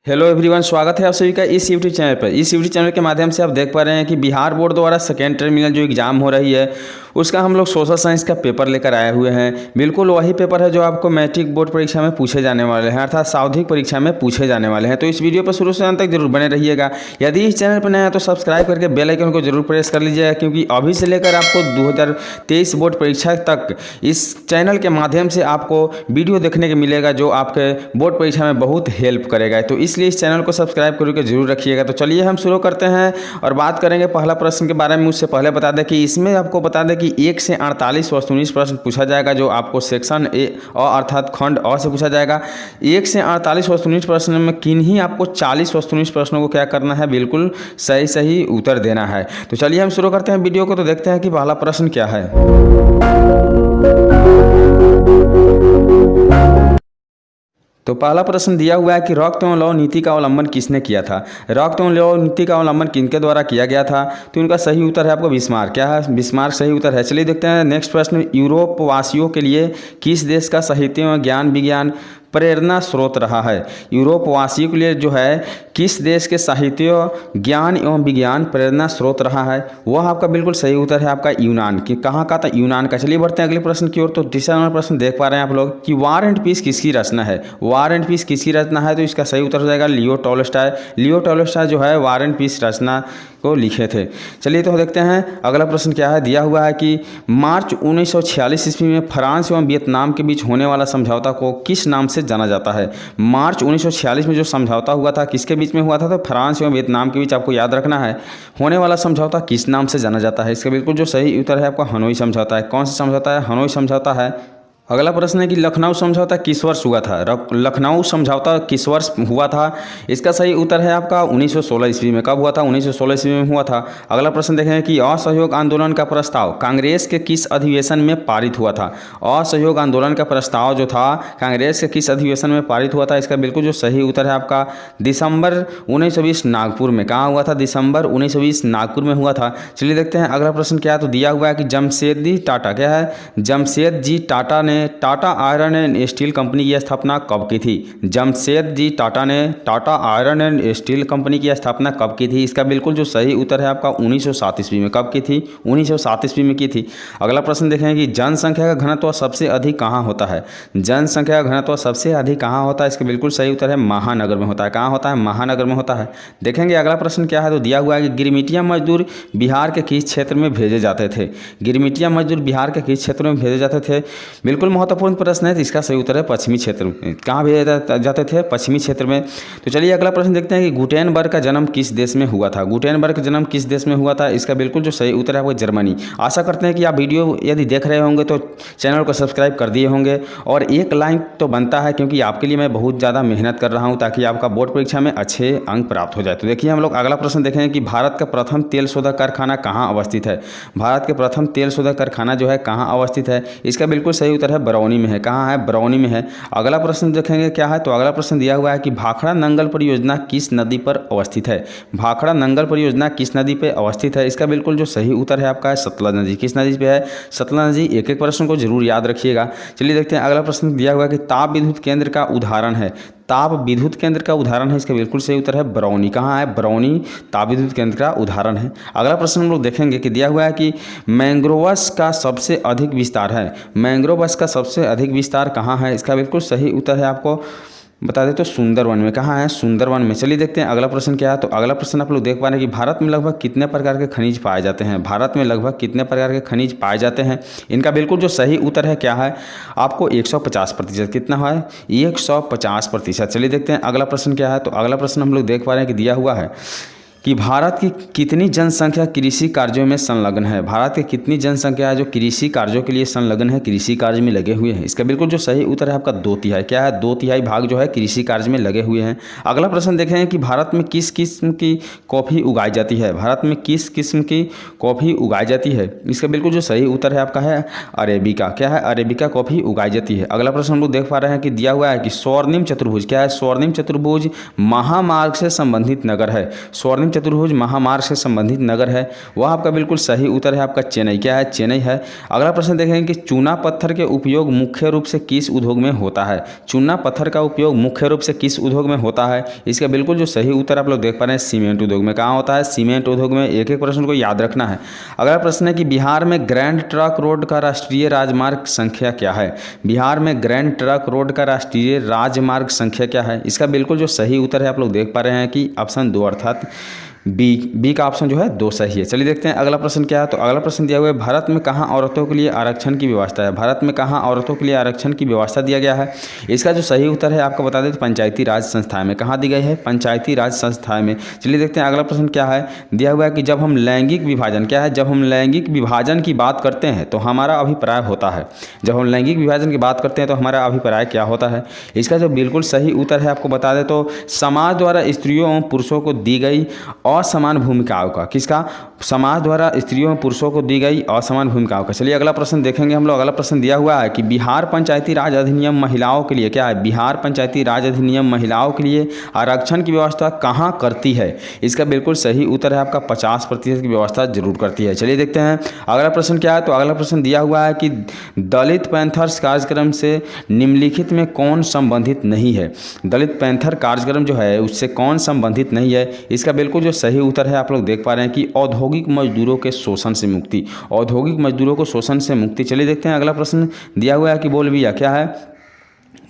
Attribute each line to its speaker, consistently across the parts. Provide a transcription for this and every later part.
Speaker 1: Hello everyone, स्वागत है आप सभी का इस यूट्यूब चैनल पर। इस यूट्यूब चैनल के माध्यम से आप देख पा रहे हैं कि बिहार बोर्ड द्वारा सेकेंड टर्मिनल जो एग्ज़ाम हो रही है उसका हम लोग सोशल साइंस का पेपर लेकर आए हुए हैं। बिल्कुल वही पेपर है जो आपको मैट्रिक बोर्ड परीक्षा में पूछे जाने वाले हैं, अर्थात सावधिक परीक्षा में पूछे जाने वाले हैं। तो इस वीडियो पर शुरू से अंत तक जरूर बने रहिएगा। यदि इस चैनल पर नया है तो सब्सक्राइब करके बेल आइकन को जरूर प्रेस कर लीजिएगा, क्योंकि अभी से लेकर आपको 2023 बोर्ड परीक्षा तक इस चैनल के माध्यम से आपको वीडियो देखने को मिलेगा जो आपके बोर्ड परीक्षा में बहुत हेल्प करेगा। तो इसलिए इस चैनल को सब्सक्राइब करके जरूर रखिएगा। तो चलिए हम शुरू करते हैं और बात करेंगे पहला प्रश्न के बारे में। उससे पहले बता दें कि इसमें आपको बता दें कि 1 से 48 वस्तुनिष्ठ प्रश्न पूछा जाएगा, जो आपको सेक्शन ए अर्थात खंड अ से पूछा जाएगा। 1 से 48 वस्तुनिष्ठ प्रश्न में किन्हीं आपको 40 वस्तुनिष्ठ प्रश्नों को क्या करना है, बिल्कुल सही सही उत्तर देना है। तो चलिए हम शुरू करते हैं वीडियो को। तो देखते हैं कि पहला प्रश्न क्या है। तो पहला प्रश्न दिया हुआ है कि रॉकथॉर्न लॉ नीति का अवलंबन किसने किया था। रॉकथॉर्न लॉ नीति का अवलंबन किनके द्वारा किया गया था। तो इनका सही उत्तर है आपको बिस्मार्क। क्या है? बिस्मार्क सही उत्तर है। चलिए देखते हैं नेक्स्ट प्रश्न। यूरोप वासियों के लिए किस देश का साहित्य एवं ज्ञान विज्ञान प्रेरणा स्रोत रहा है। यूरोप वासियों के लिए जो है किस देश के साहित्य ज्ञान एवं विज्ञान प्रेरणा स्रोत रहा है, वह आपका बिल्कुल सही उत्तर है आपका यूनान। कि कहाँ का था? यूनान का। चलिए बढ़ते हैं अगले प्रश्न की ओर। तो तीसरा नंबर प्रश्न देख पा रहे हैं आप लोग कि वार एंड पीस किसकी रचना है। वार एंड पीस किसकी रचना है? तो इसका सही उत्तर हो जाएगा लियो टॉलस्टॉय। लियो टॉलस्टॉय जो है वार एंड पीस रचना को लिखे थे। चलिए तो देखते हैं अगला प्रश्न क्या है। दिया हुआ है कि मार्च 1946 ईस्वी में फ्रांस एवं वियतनाम के बीच होने वाला समझौता को किस नाम से जाना जाता है। मार्च 1946 में जो समझौता हुआ था किसके बीच में हुआ था? तो फ्रांस एवं वियतनाम के बीच। आपको याद रखना है होने वाला समझौता किस नाम से जाना जाता है। इसका बिल्कुल जो सही उत्तर है आपका हनोई समझौता है। कौन सा समझौता है? हनोई समझौता है। अगला प्रश्न है कि लखनऊ समझौता किस वर्ष हुआ था। लखनऊ समझौता किस वर्ष हुआ था? इसका सही उत्तर है आपका 1916 ईस्वी में। कब हुआ था? 1916 ईस्वी में हुआ था। अगला प्रश्न देखें कि असहयोग आंदोलन का प्रस्ताव कांग्रेस के किस अधिवेशन में पारित हुआ था। असहयोग आंदोलन का प्रस्ताव जो था कांग्रेस के किस अधिवेशन में पारित हुआ था। इसका बिल्कुल जो सही उत्तर है आपका दिसंबर 1920 नागपुर में। कहाँ हुआ था? दिसंबर 1920 नागपुर में हुआ था। चलिए देखते हैं अगला प्रश्न क्या है। तो दिया हुआ है कि जमशेदजी टाटा। क्या है? जमशेदजी टाटा ने Tata iron and steel company की स्थापना कब की थी। जमशेदजी टाटा ने Tata iron and steel company की स्थापना कब की थी। इसका बिल्कुल जो सही उत्तर है आपका 1907 ईस्वी में। कब की थी? 1907 ईस्वी में की थी। अगला प्रश्न देखें कि जनसंख्या का घनत्व सबसे अधिक कहाँ होता है। जनसंख्या का घनत्व सबसे अधिक कहाँ होता है। इसका बिल्कुल सही उत्तर है महानगर में होता है। कहाँ होता है? महानगर में होता है। देखेंगे अगला प्रश्न क्या है। तो दिया हुआ है कि गिरमिटिया मजदूर बिहार के किस क्षेत्र में भेजे जाते थे। गिरमिटिया मजदूर बिहार के किस क्षेत्र में भेजे जाते थे? बिल्कुल महत्वपूर्ण प्रश्न है। तो इसका सही उत्तर है पश्चिमी क्षेत्र में। कहाँ भेजे जाते थे? पश्चिमी क्षेत्र में। तो चलिए अगला प्रश्न देखते हैं कि गुटेनबर्ग का जन्म किस देश में हुआ था। गुटेनबर्ग का जन्म किस देश में हुआ था? इसका बिल्कुल जो सही उत्तर है वो जर्मनी। आशा करते हैं कि आप वीडियो यदि देख रहे होंगे तो चैनल को सब्सक्राइब कर दिए होंगे, और एक लाइक तो बनता है, क्योंकि आपके लिए मैं बहुत ज़्यादा मेहनत कर रहा हूँ ताकि आपका बोर्ड परीक्षा में अच्छे अंक प्राप्त हो जाए। तो देखिए हम लोग अगला प्रश्न देखेंगे कि भारत का प्रथम तेल शोधक कारखाना कहाँ अवस्थित है। भारत के प्रथम तेल शोधक कारखाना जो है कहाँ अवस्थित है। इसका बिल्कुल सही उत्तर है बरौनी में है। कहाँ है? बरौनी में है। अगला प्रश्न देखेंगे क्या है। तो अगला प्रश्न दिया हुआ है कि भाखड़ा नंगल परियोजना किस नदी पर अवस्थित है। भाखड़ा नंगल परियोजना किस नदी पर अवस्थित है। इसका बिल्कुल जो सही उत्तर है आपका है सतलज नदी। किस नदी पे है? सतलज नदी। एक एक प्रश्न को जरूर याद रखिएगा। चलिए देखते हैं अगला प्रश्न दिया हुआ है कि ताप विद्युत केंद्र का उदाहरण है। ताप विद्युत केंद्र का उदाहरण है। इसका बिल्कुल सही उत्तर है बरौनी। कहाँ है? बरौनी ताप विद्युत केंद्र का उदाहरण है। अगला प्रश्न हम लोग देखेंगे कि दिया हुआ है कि मैंग्रोवस का सबसे अधिक विस्तार है। मैंग्रोवस का सबसे अधिक विस्तार कहाँ है। इसका बिल्कुल सही उत्तर है आपको बता दें तो सुंदरवन में। कहाँ है? सुंदरवन में। चलिए देखते हैं अगला प्रश्न क्या है। तो अगला प्रश्न आप लोग देख पा रहे हैं कि भारत में लगभग कितने प्रकार के खनिज पाए जाते हैं। भारत में लगभग कितने प्रकार के खनिज पाए जाते हैं। इनका बिल्कुल जो सही उत्तर है क्या है आपको 150%। कितना है? 150%। चलिए देखते हैं अगला प्रश्न क्या है। तो अगला प्रश्न हम लोग देख पा रहे हैं कि दिया हुआ है कि भारत की कितनी जनसंख्या कृषि कार्यों में संलग्न है। भारत की कितनी जनसंख्या है जो कृषि कार्यों के लिए संलग्न है, कृषि कार्य में लगे हुए हैं। इसका बिल्कुल जो सही उत्तर है आपका 2/3। क्या है? 2/3 भाग जो है कृषि कार्य में लगे हुए हैं। अगला प्रश्न देखें कि भारत में किस किस्म की कॉफ़ी उगाई जाती है। भारत में किस किस्म की कॉफ़ी उगाई जाती है। इसका बिल्कुल जो सही उत्तर है आपका है अरेबिका। क्या है? अरेबिका कॉफ़ी उगाई जाती है। अगला प्रश्न हम लोग देख पा रहे हैं कि दिया हुआ है कि स्वर्णिम चतुर्भुज। क्या है? स्वर्णिम चतुर्भुज महामार्ग से संबंधित नगर है। स्वर्णिम चतुर्भुज महामार्ग से संबंधित नगर है? वह आपका बिल्कुल सही उत्तर है आपका चेन्नई। क्या है? चेन्नई है। अगला प्रश्न देखेंगे कि चूना पत्थर के उपयोग मुख्य रूप से किस उद्योग में होता है? चूना पत्थर का उपयोग मुख्य रूप से किस उद्योग में होता है? इसका बिल्कुल जो सही उत्तर आप लोग देख पा रहे हैं सीमेंट उद्योग में। कहाँ होता है? सीमेंट उद्योग में। एक एक प्रश्न को याद रखना है। अगला प्रश्न है कि बिहार में ग्रैंड ट्रंक रोड का राष्ट्रीय राजमार्ग संख्या क्या है? बिहार में ग्रैंड ट्रंक रोड का राष्ट्रीय राजमार्ग संख्या क्या है? इसका बिल्कुल जो सही उत्तर है आप लोग देख पा रहे हैं कि ऑप्शन 2 अर्थात बी का ऑप्शन जो है 2 सही है। चलिए देखते हैं अगला प्रश्न क्या है। तो अगला प्रश्न दिया हुआ है भारत में कहाँ औरतों के लिए आरक्षण की व्यवस्था है? भारत में कहाँ औरतों के लिए आरक्षण की व्यवस्था दिया गया है? इसका जो सही उत्तर है आपको बता दें तो पंचायती राज संस्थाएं में। कहाँ दी गई है? पंचायती राज संस्थाएं में। चलिए देखते हैं अगला प्रश्न क्या है। दिया हुआ है कि जब हम लैंगिक विभाजन क्या है? जब हम लैंगिक विभाजन की बात करते हैं तो हमारा अभिप्राय होता है। जब हम लैंगिक विभाजन की बात करते हैं तो हमारा अभिप्राय क्या होता है? इसका जो बिल्कुल सही उत्तर है आपको बता दें तो समाज द्वारा स्त्रियों एवं पुरुषों को दी गई असमान भूमिकाओं का। किसका? समाज द्वारा स्त्रियों एवं पुरुषों को दी गई असमान भूमिकाओं का। चलिए अगला प्रश्न देखेंगे हम लोग। अगला प्रश्न दिया हुआ है कि बिहार पंचायती राज अधिनियम महिलाओं के लिए क्या है? बिहार पंचायती राज अधिनियम महिलाओं के लिए आरक्षण की व्यवस्था कहाँ करती है? इसका बिल्कुल सही उत्तर है आपका 50% की व्यवस्था जरूर करती है। चलिए देखते हैं अगला प्रश्न क्या है। तो अगला प्रश्न दिया हुआ है कि दलित पैंथर्स कार्यक्रम से निम्नलिखित में कौन संबंधित नहीं है? दलित पैंथर कार्यक्रम जो है उससे कौन संबंधित नहीं है? इसका बिल्कुल जो सही उत्तर है आप लोग देख पा रहे हैं कि औद्योगिक मजदूरों के शोषण से मुक्ति। औद्योगिक मजदूरों को शोषण से मुक्ति। चलिए देखते हैं अगला प्रश्न दिया हुआ है कि बोलिविया क्या है?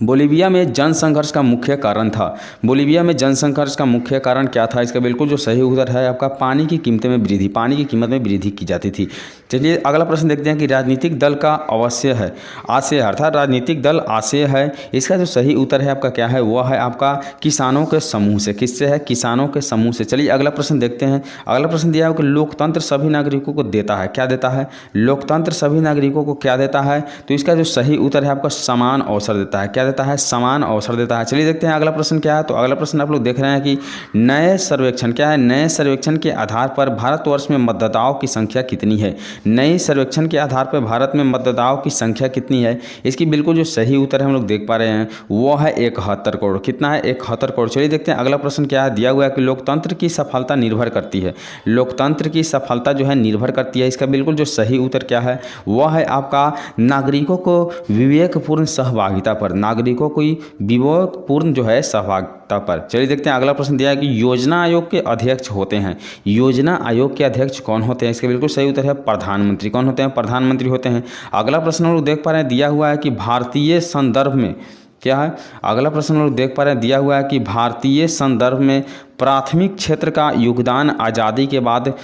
Speaker 1: बोलिविया में जनसंघर्ष का मुख्य कारण था। बोलिविया में जनसंघर्ष का मुख्य कारण क्या था? इसका बिल्कुल जो सही उत्तर है आपका पानी की कीमतें में वृद्धि। पानी की कीमत में वृद्धि की जाती थी। चलिए अगला प्रश्न देखते हैं कि राजनीतिक दल का अवश्य है आशय अर्थात राजनीतिक दल आशय है। इसका जो सही उत्तर है आपका क्या है? वह है आपका किसानों के समूह से। किससे है? किसानों के समूह से। चलिए अगला प्रश्न देखते हैं। अगला प्रश्न दिया है कि लोकतंत्र सभी नागरिकों को देता है। क्या देता है? लोकतंत्र सभी नागरिकों को क्या देता है? तो इसका जो सही उत्तर है आपका समान अवसर देता है। क्या देता है? समान अवसर देता है। चलिए देखते हैं अगला प्रश्न क्या है। तो अगला प्रश्न आप लोग देख रहे हैं कि नए सर्वेक्षण क्या है? नए सर्वेक्षण के आधार पर भारतवर्ष में मतदाताओं की संख्या कितनी है? नए सर्वेक्षण के आधार पर भारत में मतदाताओं की संख्या कितनी है? इसकी बिल्कुल जो सही उत्तर है हम लोग देख पा रहे हैं वो है 71 करोड़। कितना है? 71 करोड़। चलिए देखते हैं अगला प्रश्न क्या है। दिया हुआ है कि लोकतंत्र की सफलता निर्भर करती है। लोकतंत्र की सफलता जो है निर्भर करती है। इसका बिल्कुल जो सही उत्तर क्या है? वह है आपका नागरिकों को विवेकपूर्ण सहभागिता पर। नागरिकों को विवेकपूर्ण जो है सहभागिता पर। चलिए देखते हैं अगला प्रश्न दिया है कि योजना आयोग के अध्यक्ष होते हैं। योजना आयोग के अध्यक्ष कौन होते हैं? इसका बिल्कुल सही उत्तर है प्रधानमंत्री। कौन होते हैं? प्रधानमंत्री होते हैं। अगला प्रश्न हम लोग देख पा रहे हैं दिया हुआ है कि भारतीय संदर्भ में क्या है? अगला प्रश्न हम लोग देख पा रहे हैं दिया हुआ है कि भारतीय संदर्भ में प्राथमिक क्षेत्र का योगदान आज़ादी के बाद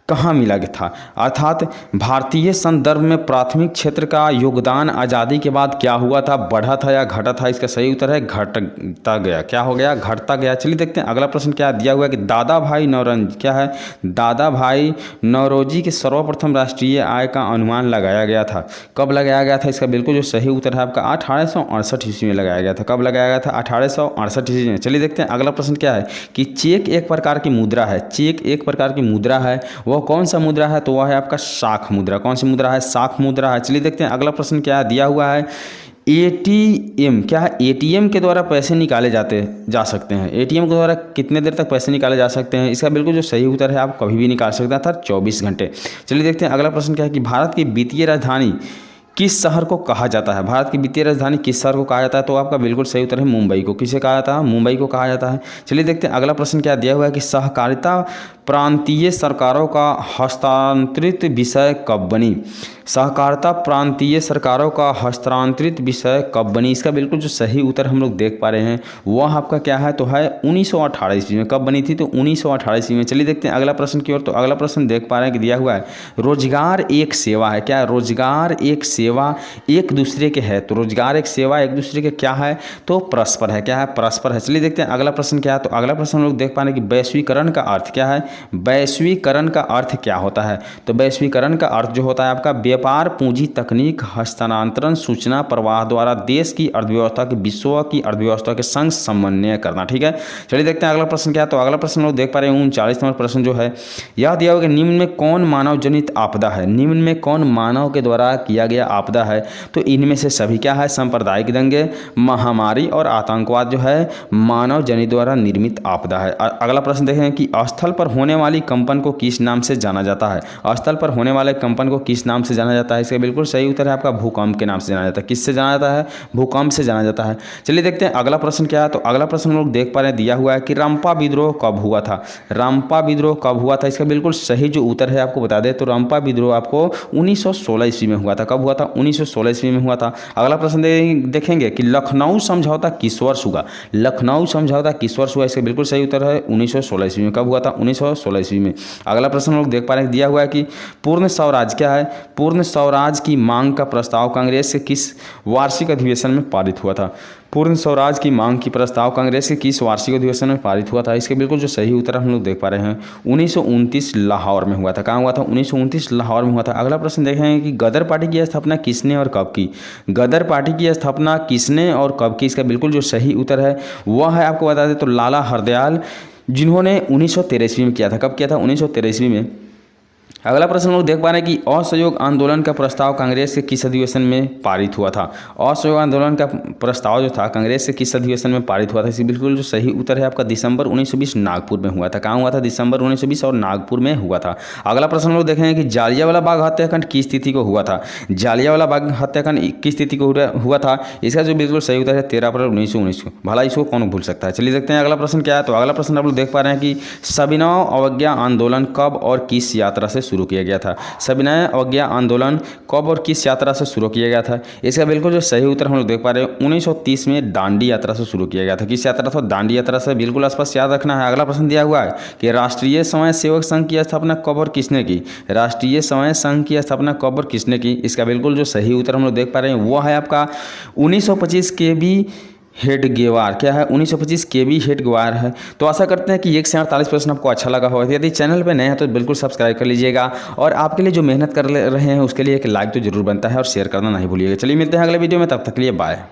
Speaker 1: कहाँ मिला था? अर्थात भारतीय संदर्भ में प्राथमिक क्षेत्र का योगदान आज़ादी के बाद क्या हुआ था? बढ़ा था या घटा था? इसका सही उत्तर है घटता गया। क्या हो गया? घटता गया। चलिए देखते हैं अगला प्रश्न क्या दिया हुआ है कि दादा भाई नौरोजी क्या है? दादा भाई नौरोजी के सर्वप्रथम राष्ट्रीय आय का अनुमान लगाया गया था। कब लगाया गया था? इसका बिल्कुल जो सही उत्तर है आपका 1868 ईस्वी में लगाया गया था। कब लगाया गया था? 1868 ईस्वी में। चलिए देखते हैं अगला प्रश्न क्या है कि चेक एक प्रकार की मुद्रा है। चेक एक प्रकार की मुद्रा है। वह कौन सा मुद्रा है? तो वह है आपका शाख मुद्रा। कौन सी मुद्रा है? शाख मुद्रा है। चलिए देखते हैं अगला प्रश्न क्या है। दिया हुआ है एटीएम क्या है? एटीएम के द्वारा पैसे निकाले जा सकते हैं। एटीएम के द्वारा कितने देर तक पैसे निकाले जा सकते हैं? इसका बिल्कुल जो सही उत्तर है आप कभी भी निकाल सकते हैं अर्थात 24 घंटे। चलिए देखते हैं अगला प्रश्न क्या है कि भारत की वित्तीय राजधानी किस शहर को कहा जाता है? भारत की वित्तीय राजधानी किस शहर को कहा जाता है? तो आपका बिल्कुल सही उत्तर है मुंबई को। किसे कहा जाता है? मुंबई को कहा जाता है। चलिए देखते हैं अगला प्रश्न क्या दिया हुआ है कि सहकारिता प्रांतीय सरकारों का हस्तांतरित विषय कब बनी? सहकारिता प्रांतीय सरकारों का हस्तांतरित विषय कब बनी? इसका बिल्कुल जो सही उत्तर हम लोग देख पा रहे हैं वह आपका क्या है? तो है 1918 ईस्वी में। कब बनी थी? तो 1918 ईस्वी में। चलिए देखते हैं अगला प्रश्न की ओर। तो अगला प्रश्न देख पा रहे हैं कि दिया हुआ है रोजगार एक सेवा है। क्या? रोजगार एक सेवा एक दूसरे के है। तो रोजगार एक सेवा एक दूसरे के क्या है? तो परस्पर है। क्या है? परस्पर है। चलिए देखते हैं अगला प्रश्न क्या है। तो अगला प्रश्न हम लोग देख पा रहे हैं कि वैश्वीकरण का अर्थ क्या है? वैश्वीकरण का अर्थ क्या होता है? तो वैश्वीकरण का अर्थ जो होता है आपका व्यापार, पूंजी, तकनीक, हस्तांतरण, सूचना प्रवाह द्वारा देश की अर्थव्यवस्था के विश्व की अर्थव्यवस्था के संग समन्वय करना। ठीक है, चलिए देखते हैं अगला प्रश्न क्या है। तो अगला प्रश्न लोग देख पा रहे हैं 39 नंबर प्रश्न जो है, यह दिया होगा निम्न में कौन मानव जनित आपदा है। निम्न में कौन मानव के द्वारा किया गया आपदा है। तो इनमें से सभी क्या है, सांप्रदायिक दंगे, महामारी और आतंकवाद जो है मानव जनित द्वारा निर्मित आपदा है। अगला प्रश्न देखें कि स्थल पर होने वाली कंपन को किस नाम से जाना जाता है। स्थल पर होने वाले कंपन को किस नाम से जाना जाता है। इसका बिल्कुल सही उत्तर है आपका भूकंप के नाम से जाना जाता है। किससे जाना जाता है, भूकंप से जाना जाता है। चलिए देखते हैं अगला प्रश्न क्या है। तो अगला प्रश्न हम लोग देख पा रहे हैं, दिया हुआ है कि रंपा विद्रोह कब हुआ था। रंपा विद्रोह कब हुआ था, इसका बिल्कुल सही जो उत्तर है आपको बता दें तो रंपा विद्रोह आपको 1916 ईस्वी में हुआ था। कब हुआ था, 1916 ईस्वी में हुआ था। अगला प्रश्न देखेंगे कि लखनऊ समझौता किस वर्ष हुआ। लखनऊ समझौता किस वर्ष हुआ, इसका बिल्कुल सही उत्तर है 1916 ईस्वी में। कब हुआ था, 1916 ईस्वी में। अगला प्रश्न लोग देख पा रहे हैं, दिया हुआ है कि पूर्ण स्वराज क्या है। पूर्ण स्वराज की मांग का प्रस्ताव कांग्रेस के किस वार्षिक अधिवेशन में पारित हुआ था। पूर्ण स्वराज की मांग की प्रस्ताव कांग्रेस के किस वार्षिक अधिवेशन में पारित हुआ था। इसके बिल्कुल जो सही उत्तर हम लोग देख पा रहे हैं 1929 लाहौर में हुआ था। कहाँ हुआ था, 1929 लाहौर में हुआ था। अगला प्रश्न देखेंगे कि गदर पार्टी की स्थापना किसने और कब की। गदर पार्टी की स्थापना किसने और कब की, इसका बिल्कुल जो सही उत्तर है वह है आपको बता दें तो लाला हरदयाल, जिन्होंने 1913 ईस्वी में किया था। कब किया था, 1913 ईस्वी में। अगला प्रश्न लोग देख पा रहे हैं कि असहयोग आंदोलन का प्रस्ताव कांग्रेस के किस अधिवेशन में पारित हुआ था। असहयोग आंदोलन का प्रस्ताव जो था कांग्रेस के किस अधिवेशन में पारित हुआ था। इसी बिल्कुल जो सही उत्तर है आपका दिसंबर 1920 नागपुर में हुआ था। कहाँ हुआ था, दिसंबर 1920 और नागपुर में हुआ था। अगला प्रश्न लोग देखेंगे कि जालियांवाला बाग हत्याकांड किस तिथि को हुआ था। जालियांवाला बाग हत्याकांड किस तिथि को हुआ था, इसका जो बिल्कुल सही उत्तर है 13 अप्रैल 1919 को। भला इसको कौन भूल सकता है। चलिए देखते हैं अगला प्रश्न क्या है। तो अगला प्रश्न आप लोग देख पा रहे हैं कि सविनय अवज्ञा आंदोलन कब और किस यात्रा से शुरू किया गया था। सविनय अवज्ञा आंदोलन कब और किस यात्रा से शुरू किया गया था। इसका बिल्कुल जो सही उत्तर हम लोग देख पा रहे हैं 1930 में दांडी यात्रा से शुरू किया गया था। किस यात्रा था, दांडी यात्रा से। बिल्कुल स्पष्ट याद रखना है। अगला प्रश्न दिया हुआ है कि राष्ट्रीय स्वयं सेवक संघ की स्थापना कब और किसने की। राष्ट्रीय स्वयं संघ की स्थापना कब और किसने की, इसका बिल्कुल जो सही उत्तर हम लोग देख पा रहे हैं वो है आपका 1925 के बी हेडगेवार। क्या है, 1925 केवी हेडगेवार है। तो आशा करते हैं कि 1 से 48 प्रश्न आपको अच्छा लगा होगा। यदि चैनल पे नए हैं तो बिल्कुल सब्सक्राइब कर लीजिएगा और आपके लिए जो मेहनत कर रहे हैं उसके लिए एक लाइक तो जरूर बनता है और शेयर करना नहीं भूलिएगा। चलिए मिलते हैं अगले वीडियो में, तब तक के लिए बाय।